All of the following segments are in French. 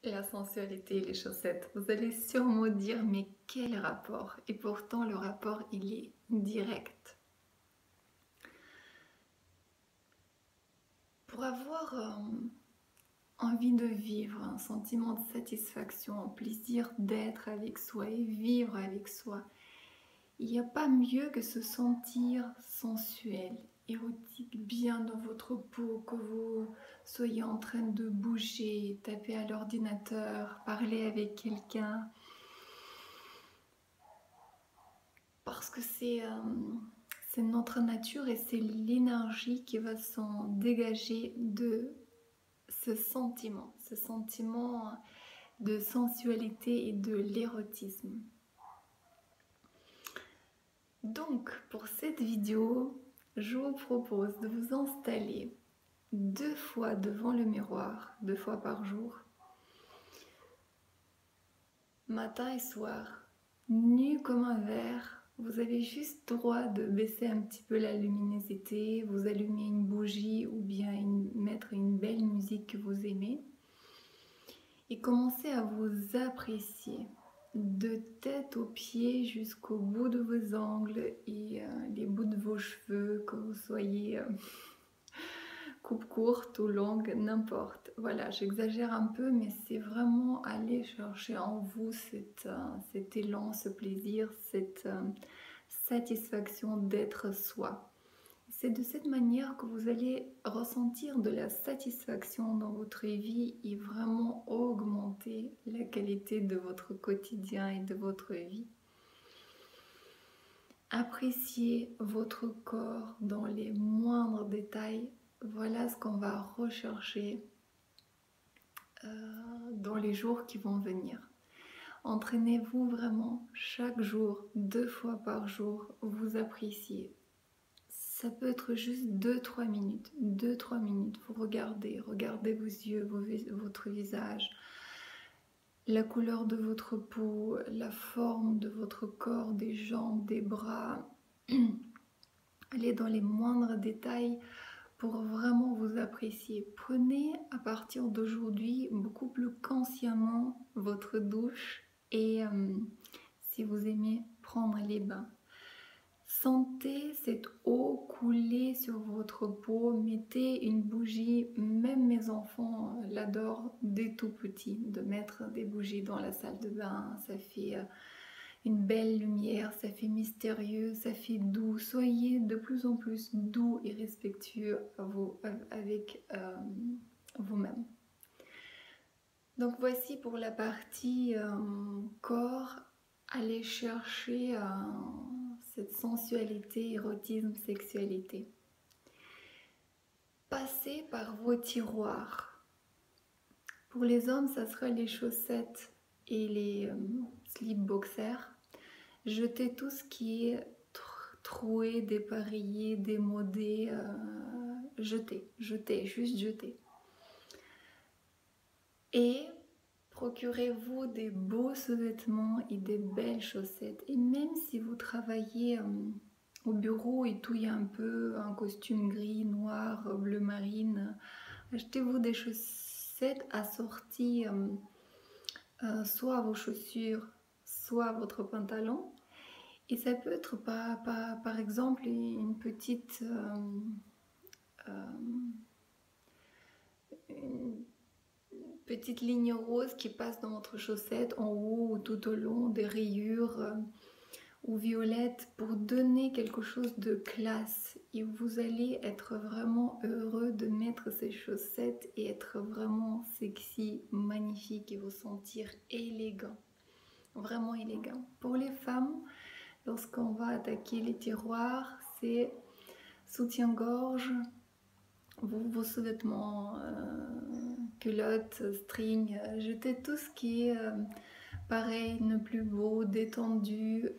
La sensualité et les chaussettes. Vous allez sûrement dire, mais quel rapport? Et pourtant, le rapport, il est direct. Pour avoir envie de vivre, un sentiment de satisfaction, un plaisir d'être avec soi et vivre avec soi, il n'y a pas mieux que se sentir sensuel, érotique, bien dans votre peau, que vous soyez en train de bouger, taper à l'ordinateur, parler avec quelqu'un. Parce que c'est notre nature et c'est l'énergie qui va s'en dégager de ce sentiment de sensualité et de l'érotisme. Donc, pour cette vidéo, je vous propose de vous installer 2 fois devant le miroir, 2 fois par jour, matin et soir, nu comme un verre. Vous avez juste droit de baisser un petit peu la luminosité, vous allumez une bougie ou bien mettre une belle musique que vous aimez et commencez à vous apprécier de tête aux pieds jusqu'au bout de vos ongles et les bouts de vos cheveux, que vous soyez coupe courte ou longue, n'importe. Voilà, j'exagère un peu, mais c'est vraiment aller chercher en vous cet élan, ce plaisir, cette satisfaction d'être soi. C'est de cette manière que vous allez ressentir de la satisfaction dans votre vie et vraiment augmenter la qualité de votre quotidien et de votre vie. Appréciez votre corps dans les moindres détails. Voilà ce qu'on va rechercher dans les jours qui vont venir. Entraînez-vous vraiment chaque jour, 2 fois par jour, vous appréciez. Ça peut être juste 2-3 minutes. 2-3 minutes, vous regardez vos yeux, votre visage, la couleur de votre peau, la forme de votre corps, des jambes, des bras. Allez dans les moindres détails pour vraiment vous apprécier. Prenez à partir d'aujourd'hui beaucoup plus consciemment votre douche et si vous aimez prendre les bains. Sentez cette eau couler sur votre peau, mettez une bougie, même mes enfants l'adorent dès tout petit, de mettre des bougies dans la salle de bain, ça fait une belle lumière, ça fait mystérieux, ça fait doux. Soyez de plus en plus doux et respectueux avec vous-même. Donc voici pour la partie corps, allez chercher cette sensualité, érotisme, sexualité. Passez par vos tiroirs. Pour les hommes, ça sera les chaussettes et les slips boxers. Jetez tout ce qui est troué, dépareillé, démodé. Jetez, juste jetez. Et procurez-vous des beaux sous-vêtements et des belles chaussettes. Et même si vous travaillez au bureau et touillez un peu, un costume gris, noir, bleu marine, achetez-vous des chaussettes assorties soit à vos chaussures, soit à votre pantalon. Et ça peut être par exemple une petite ligne rose qui passe dans votre chaussette en haut ou tout au long, des rayures ou violettes pour donner quelque chose de classe. Et vous allez être vraiment heureux de mettre ces chaussettes et être vraiment sexy, magnifique et vous sentir élégant, vraiment élégant. Pour les femmes, lorsqu'on va attaquer les tiroirs, c'est soutien-gorge, vos sous-vêtements, culottes, strings, jetez tout ce qui est pareil, ne plus beau, détendu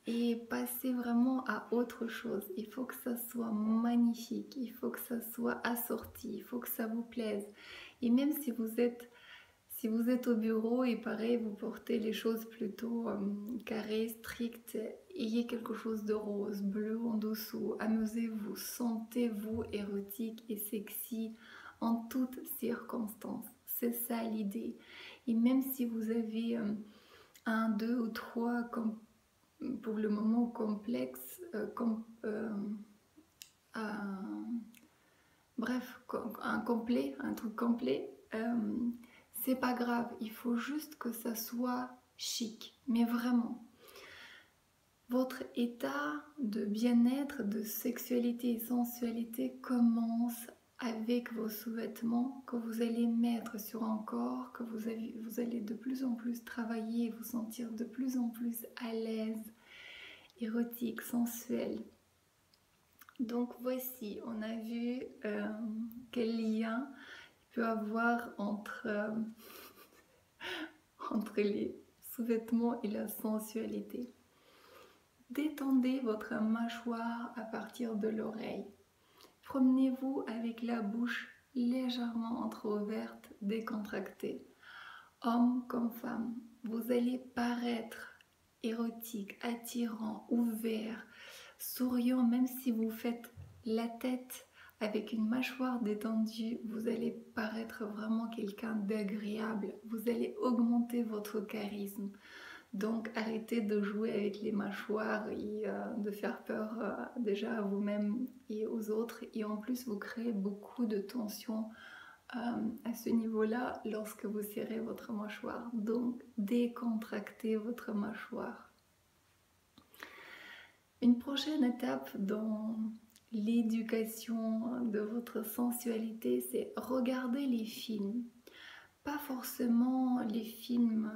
et passez vraiment à autre chose. Il faut que ça soit magnifique, il faut que ça soit assorti, il faut que ça vous plaise. Et même si vous êtes au bureau et pareil, vous portez les choses plutôt carrées, strictes, ayez quelque chose de rose, bleu en dessous, amusez-vous, sentez-vous érotique et sexy en toutes circonstances. C'est ça l'idée. Et même si vous avez un, deux ou trois, pour le moment, complexes, bref, un truc complet, c'est pas grave. Il faut juste que ça soit chic, mais vraiment. Votre état de bien-être, de sexualité et sensualité commence avec vos sous-vêtements que vous allez mettre sur un corps, que vous allez de plus en plus travailler et vous sentir de plus en plus à l'aise, érotique, sensuel. Donc voici, on a vu quel lien il peut y avoir entre les sous-vêtements et la sensualité. Détendez votre mâchoire à partir de l'oreille. Promenez-vous avec la bouche légèrement entrouverte, décontractée. Homme comme femme, vous allez paraître érotique, attirant, ouvert, souriant, même si vous faites la tête avec une mâchoire détendue, vous allez paraître vraiment quelqu'un d'agréable. Vous allez augmenter votre charisme. Donc arrêtez de jouer avec les mâchoires et de faire peur déjà à vous-même et aux autres. Et en plus, vous créez beaucoup de tension à ce niveau-là lorsque vous serrez votre mâchoire. Donc décontractez votre mâchoire. Une prochaine étape dans l'éducation de votre sensualité, c'est regarder les films. Pas forcément les films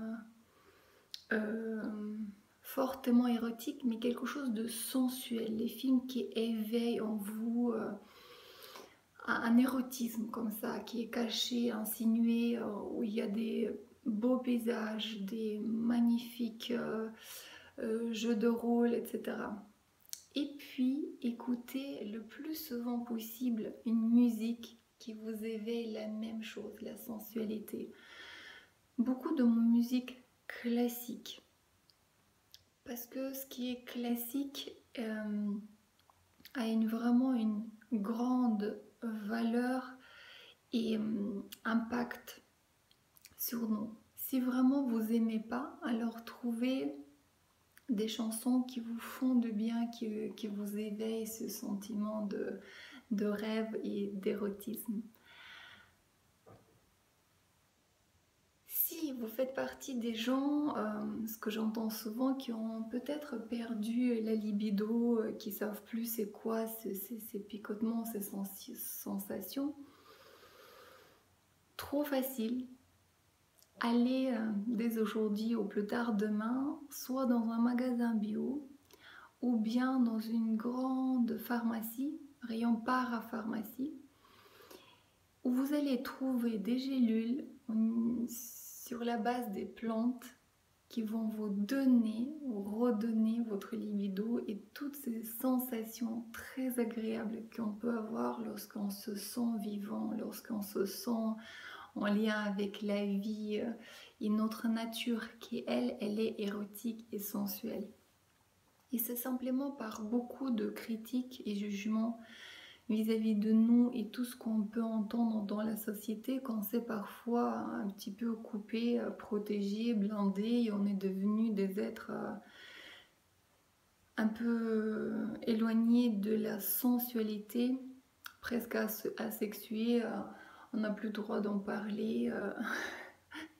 fortement érotiques, mais quelque chose de sensuel. Les films qui éveillent en vous un érotisme comme ça, qui est caché, insinué, où il y a des beaux paysages, des magnifiques jeux de rôle, etc. Et puis, écoutez le plus souvent possible une musique qui vous éveille la même chose, la sensualité. Beaucoup de musique classique. Parce que ce qui est classique a vraiment une grande valeur et impact sur nous. Si vraiment vous n'aimez pas, alors trouvez des chansons qui vous font de bien, qui vous éveillent ce sentiment de rêve et d'érotisme. Si vous faites partie des gens, ce que j'entends souvent, qui ont peut-être perdu la libido, qui ne savent plus c'est quoi ces picotements, ces sensations, trop facile. Allez dès aujourd'hui ou plus tard demain, soit dans un magasin bio, ou bien dans une grande pharmacie, rayon parapharmacie, où vous allez trouver des gélules sur la base des plantes qui vont vous donner ou redonner votre libido et toutes ces sensations très agréables qu'on peut avoir lorsqu'on se sent vivant, lorsqu'on se sent en lien avec la vie et notre nature qui, elle est érotique et sensuelle. Et c'est simplement par beaucoup de critiques et jugements vis-à-vis de nous et tout ce qu'on peut entendre dans la société qu'on s'est parfois un petit peu coupé, protégé, blindé et on est devenu des êtres un peu éloignés de la sensualité, presque asexués. On n'a plus le droit d'en parler.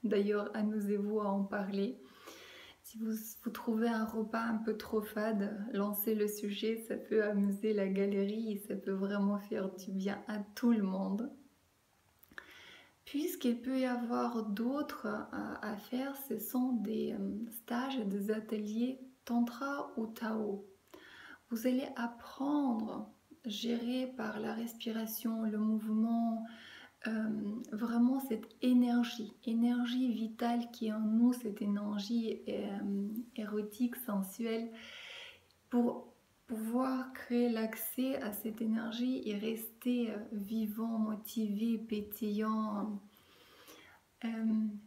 D'ailleurs, amusez-vous à en parler. Si vous trouvez un repas un peu trop fade, lancez le sujet, ça peut amuser la galerie et ça peut vraiment faire du bien à tout le monde. Puisqu'il peut y avoir d'autres à faire, ce sont des stages et des ateliers Tantra ou Tao. Vous allez apprendre, géré par la respiration, le mouvement, vraiment cette énergie vitale qui est en nous, cette énergie érotique, sensuelle, pour pouvoir créer l'accès à cette énergie et rester vivant, motivé, pétillant.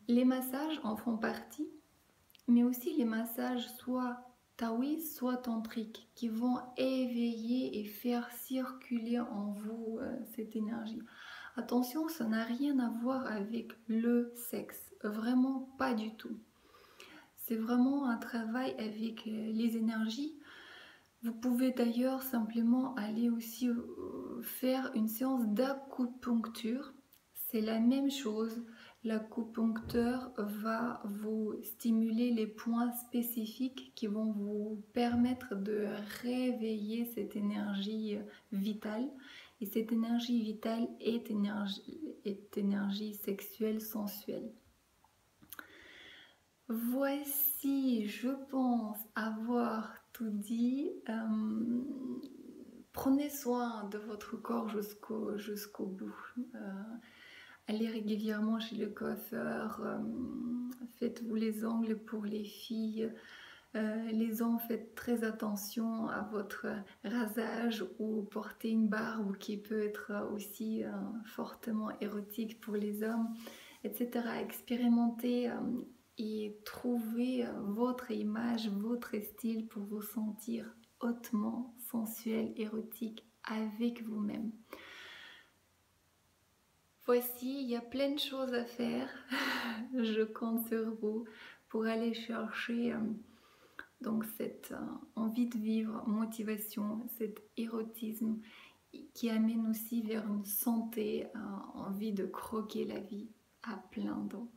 Les massages en font partie, mais aussi les massages soit taoïstes, soit tantriques, qui vont éveiller et faire circuler en vous cette énergie. Attention, ça n'a rien à voir avec le sexe, vraiment pas du tout. C'est vraiment un travail avec les énergies. Vous pouvez d'ailleurs simplement aller aussi faire une séance d'acupuncture. C'est la même chose. L'acupuncteur va vous stimuler les points spécifiques qui vont vous permettre de réveiller cette énergie vitale. Et cette énergie vitale est énergie sexuelle, sensuelle. Voici, je pense, avoir tout dit. Prenez soin de votre corps jusqu'au bout. Allez régulièrement chez le coiffeur. Faites-vous les ongles pour les filles. Les hommes, faites très attention à votre rasage ou portez une barbe qui peut être aussi fortement érotique pour les hommes, etc. Expérimentez et trouvez votre image, votre style pour vous sentir hautement sensuel, érotique avec vous-même. Voici, il y a plein de choses à faire. Je compte sur vous pour aller chercher donc cette envie de vivre, motivation, cet érotisme qui amène aussi vers une santé, envie de croquer la vie à plein dents.